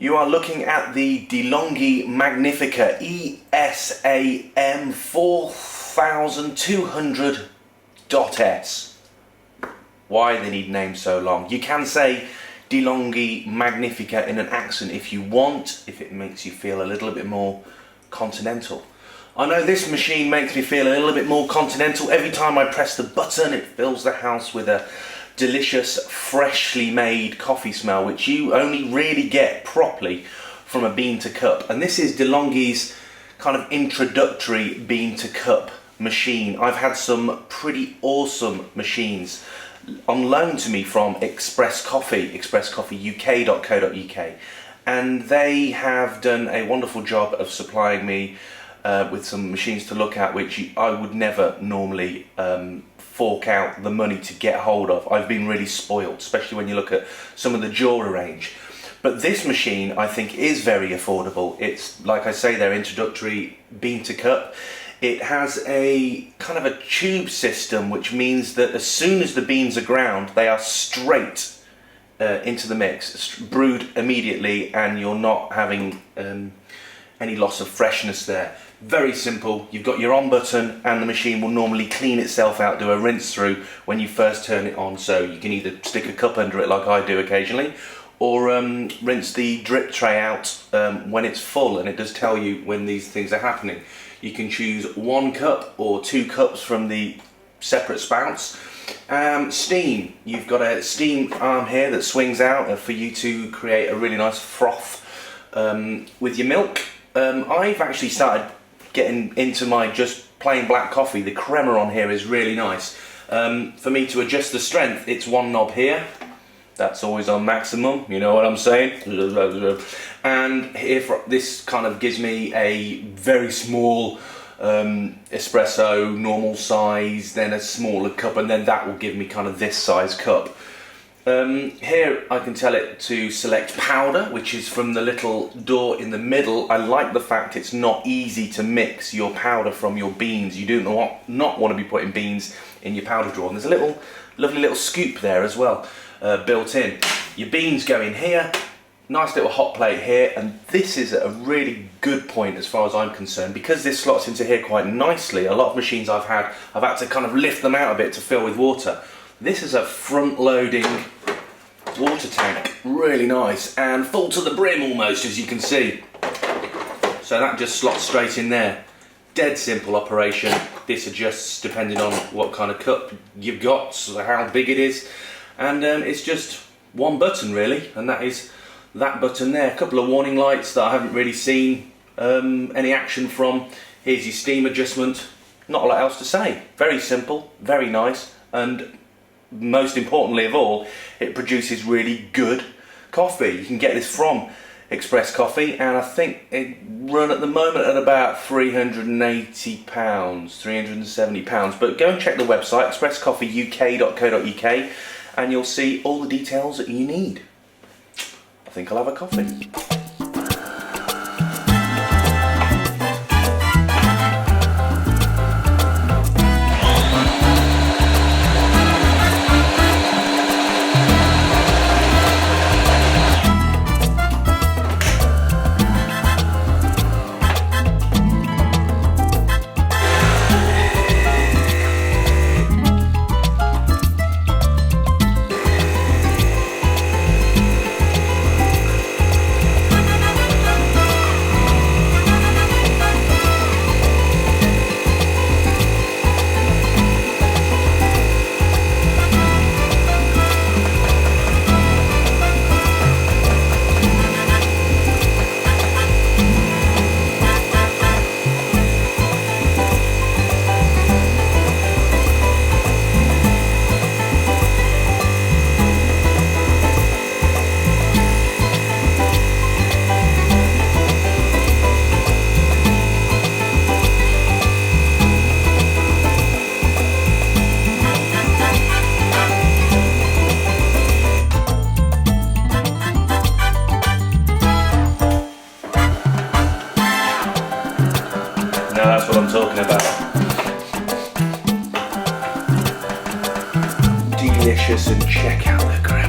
You are looking at the Delonghi Magnifica ESAM4200.S. Why they need names so long? You can say Delonghi Magnifica in an accent if you want, if it makes you feel a little bit more continental. I know this machine makes me feel a little bit more continental. Every time I press the button, it fills the house with a delicious, freshly made coffee smell, which you only really get properly from a bean to cup. And this is Delonghi's kind of introductory bean to cup machine. I've had some pretty awesome machines on loan to me from XpressCoffee, XpressCoffeeUK.co.uk, and they have done a wonderful job of supplying me with some machines to look at, which I would never normally fork out the money to get hold of. I've been really spoiled, especially when you look at some of the Jura range. But this machine, I think, is very affordable. It's, like I say, their introductory bean to cup. It has a kind of a tube system, which means that as soon as the beans are ground, they are straight into the mix, brewed immediately, and you're not having any loss of freshness there. Very simple. You've got your on button, and the machine will normally clean itself out, do a rinse through when you first turn it on, so you can either stick a cup under it like I do occasionally, or rinse the drip tray out when it's full, and it does tell you when these things are happening. You can choose 1 cup or 2 cups from the separate spouts. Steam. You've got a steam arm here that swings out for you to create a really nice froth with your milk. I've actually started getting into my just plain black coffee. The crema on here is really nice. For me to adjust the strength, it's 1 knob here. That's always on maximum, you know what I'm saying? And here, this kind of gives me a very small espresso, normal size, then a smaller cup, and then that will give me kind of this size cup. Here I can tell it to select powder, which is from the little door in the middle. I like the fact it's not easy to mix your powder from your beans. You do not want to be putting beans in your powder drawer. And there's a lovely little scoop there as well, built in. Your beans go in here, nice little hot plate here, and this is a really good point as far as I'm concerned, because this slots into here quite nicely. A lot of machines I've had to kind of lift them out a bit to fill with water. This is a front-loading water tank, really nice, and full to the brim almost, as you can see. So that just slots straight in there. Dead simple operation. This adjusts depending on what kind of cup you've got, so how big it is, and it's just 1 button really, and that is that button there. A couple of warning lights that I haven't really seen any action from. Here's your steam adjustment. Not a lot else to say. Very simple, very nice, and most importantly of all, it produces really good coffee. You can get this from XpressCoffee, and I think it run at the moment at about £380, £370. But go and check the website, XpressCoffeeUK.co.uk, and you'll see all the details that you need. I think I'll have a coffee. Now that's what I'm talking about. Delicious, and check out the cream.